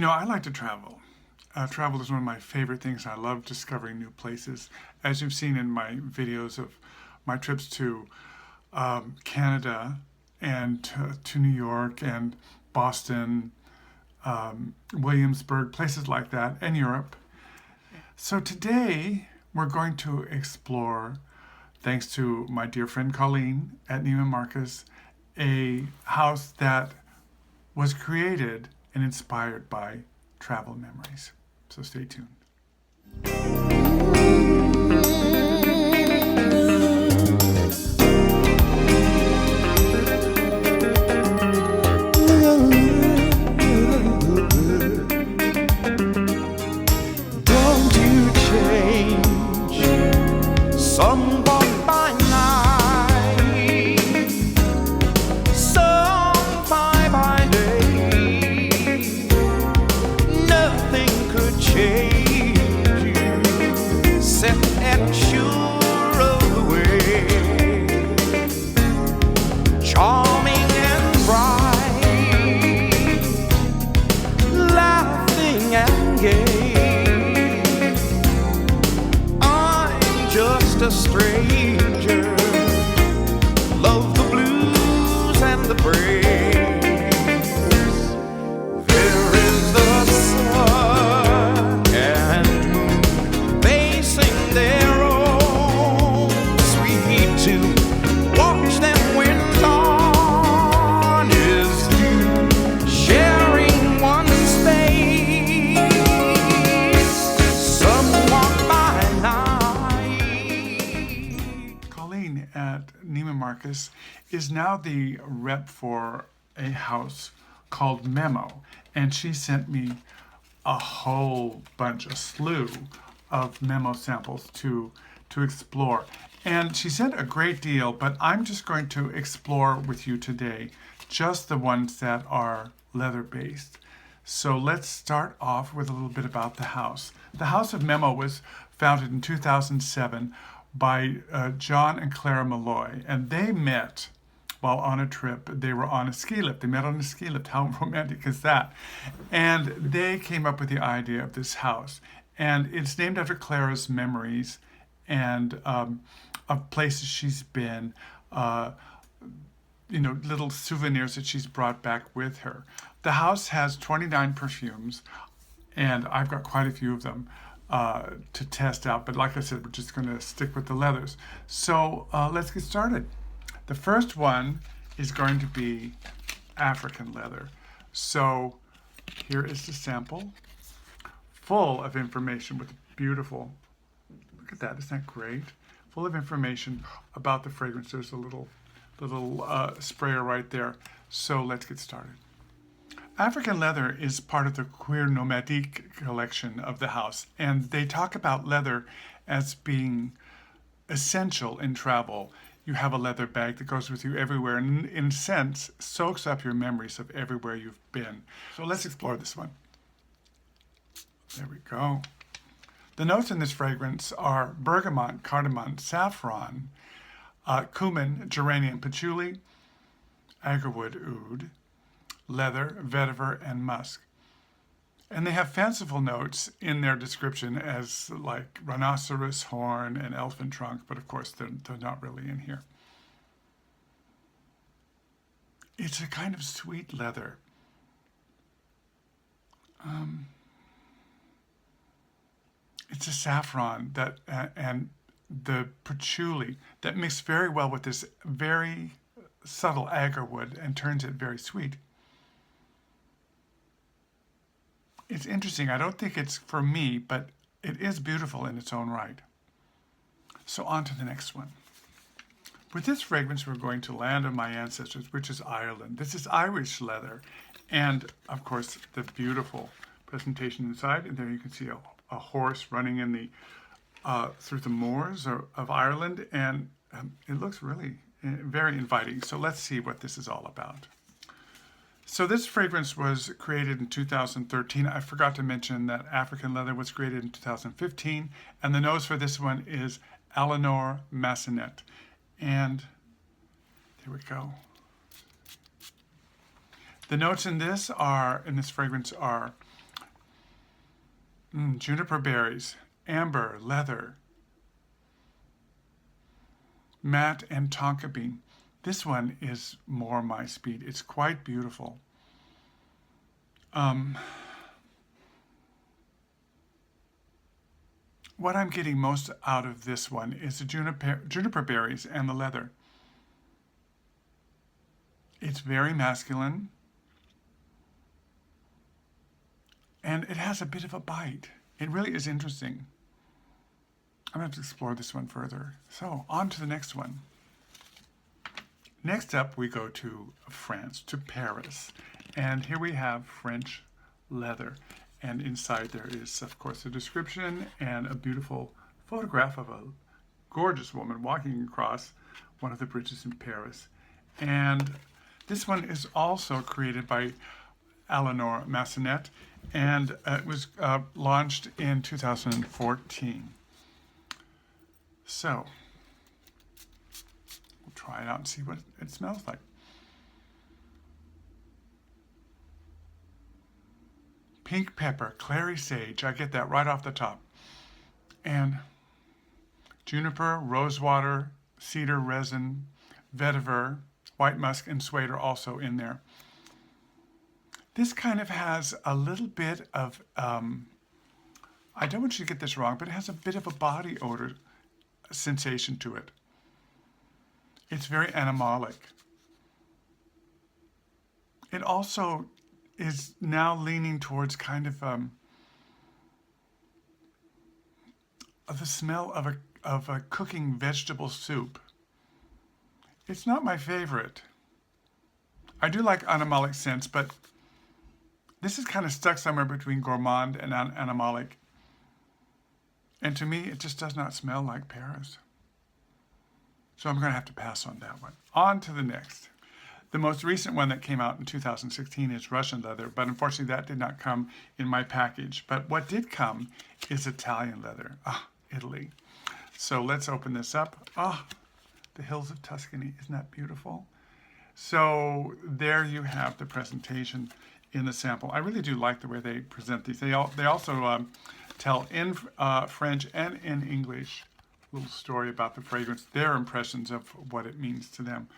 I like to travel. Travel is one of my favorite things. I love discovering new places. As you've seen in my videos of my trips to Canada and to New York and Boston, Williamsburg, places like that, and Europe. So today we're going to explore, thanks to my dear friend Colleen at Neiman Marcus, a house that was created and inspired by travel memories. So stay tuned. Don't you change someone by night, some fly by day. Nothing could change you, set and sure of the way. Charming and bright, laughing and gay. I'm just a stranger, love the blues and the praise. There is the sun and moon, they sing their own sweet tune. Watch them when dawn is through, sharing one space. Some walk by night. Colleen at Neiman Marcus is now the rep for a house called Memo, and she sent me a whole bunch, a slew of Memo samples to explore. And she sent a great deal, but I'm just going to explore with you today just the ones that are leather based. So let's start off with a little bit about the house. The House of Memo was founded in 2007 by John and Clara Malloy, and they met while on a trip. They were on a ski lift. They met on a ski lift. How romantic is that? And they came up with the idea of this house. And it's named after Clara's memories and of places she's been, little souvenirs that she's brought back with her. The house has 29 perfumes, and I've got quite a few of them to test out. But like I said, we're just going to stick with the leathers. So let's get started. The first one is going to be African leather. So here is the sample, full of information with beautiful, look at that, isn't that great? Full of information about the fragrance. There's a little sprayer right there. So let's get started. African leather is part of the Cuir Nomade collection of the house, and they talk about leather as being essential in travel. You have a leather bag that goes with you everywhere and in a sense soaks up your memories of everywhere you've been. So let's explore this one. There we go. The notes in this fragrance are bergamot, cardamom, saffron, cumin, geranium, patchouli, agarwood oud, leather, vetiver, and musk. And they have fanciful notes in their description as like rhinoceros horn and elephant trunk, but of course they're not really in here. It's a kind of sweet leather. It's a saffron that and the patchouli that mix very well with this very subtle agarwood and turns it very sweet. It's interesting. I don't think it's for me, but it is beautiful in its own right. So on to the next one. With this fragrance, we're going to land of my ancestors, which is Ireland. This is Irish leather. And of course, the beautiful presentation inside. And there you can see a horse running in the through the moors of Ireland. And it looks really very inviting. So let's see what this is all about. So this fragrance was created in 2013. I forgot to mention that African leather was created in 2015. And the nose for this one is Eleanor Massenet. And there we go. The notes in this fragrance are Juniper berries, amber, leather, matte, and tonka bean. This one is more my speed. It's quite beautiful. What I'm getting most out of this one is the juniper berries and the leather. It's very masculine, and it has a bit of a bite. It really is interesting. I'm going to have to explore this one further. So, on to the next one. Next up, we go to France, to Paris. And here we have French leather. And inside there is, of course, a description and a beautiful photograph of a gorgeous woman walking across one of the bridges in Paris. And this one is also created by Eleanor Massenet, and it was launched in 2014. So, we'll try it out and see what it smells like. Pink pepper, clary sage, I get that right off the top. And juniper, rosewater, cedar resin, vetiver, white musk, and suede are also in there. This kind of has a little bit of, I don't want you to get this wrong, but it has a bit of a body odor sensation to it. It's very animalic. It also is now leaning towards kind of the smell of a cooking vegetable soup. It's not my favorite. I do like animalic scents, but this is kind of stuck somewhere between gourmand and animalic. And to me, it just does not smell like Paris. So I'm going to have to pass on that one. On to the next. The most recent one that came out in 2016 is Russian leather, but unfortunately that did not come in my package. But what did come is Italian leather. Italy. So let's open this up. The hills of Tuscany. Isn't that beautiful? So there you have the presentation in the sample. I really do like the way they present these. They also tell in French and in English a little story about the fragrance, their impressions of what it means to them.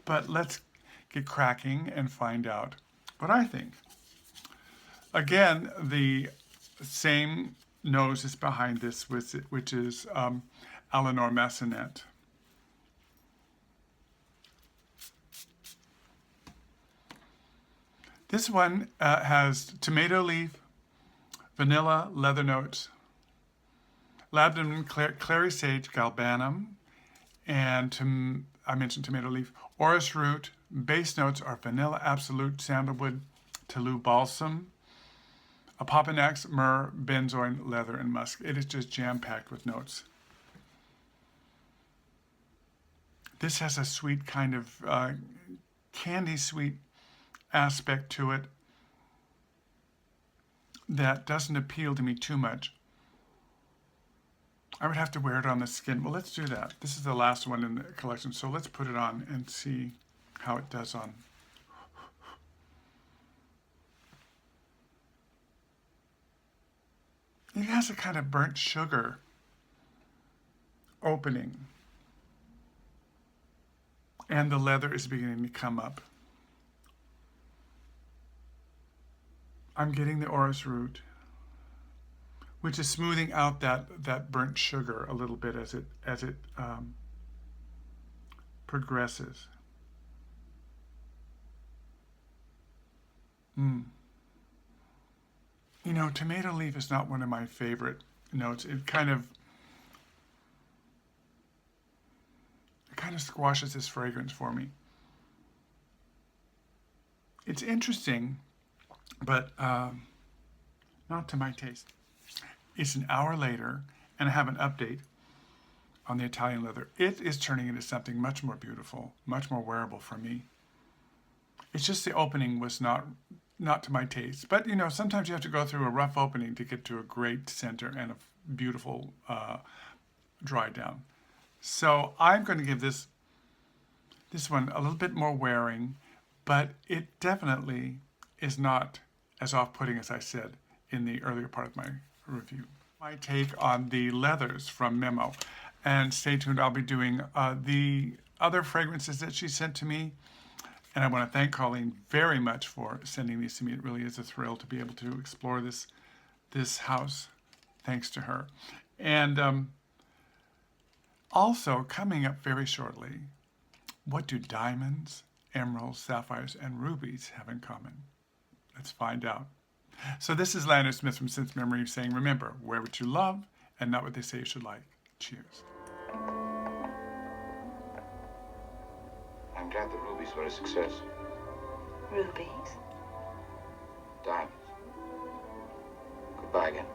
But let's get cracking and find out what I think. Again, the same nose is behind this, which is Eleanor Massenet. This one has tomato leaf, vanilla, leather notes, labdanum, clary sage, galbanum, and I mentioned tomato leaf, orris root. Base notes are vanilla, absolute, sandalwood, Toulouse balsam, apopanax, myrrh, benzoin, leather, and musk. It is just jam-packed with notes. This has a sweet kind of candy sweet aspect to it that doesn't appeal to me too much. I would have to wear it on the skin. Well, let's do that. This is the last one in the collection, so let's put it on and see how it does on. It has a kind of burnt sugar opening, and the leather is beginning to come up. I'm getting the orris root, which is smoothing out that burnt sugar a little bit as it progresses. You know, tomato leaf is not one of my favorite notes. It kind of squashes this fragrance for me. It's interesting, but not to my taste. It's an hour later, and I have an update on the Italian leather. It is turning into something much more beautiful, much more wearable for me. It's just the opening was not to my taste. But, you know, sometimes you have to go through a rough opening to get to a great center and a beautiful dry down. So I'm going to give this one a little bit more wearing, but it definitely is not as off-putting as I said in the earlier part of my review. My take on the leathers from Memo. And stay tuned, I'll be doing the other fragrances that she sent to me. And I want to thank Colleen very much for sending these to me. It really is a thrill to be able to explore this house, thanks to her. And also, coming up very shortly, what do diamonds, emeralds, sapphires, and rubies have in common? Let's find out. So this is Landon Smith from Sense Memory saying, remember, wear what you love and not what they say you should like. Cheers. I'm glad the rubies were a success. Rubies? Diamonds. Goodbye again.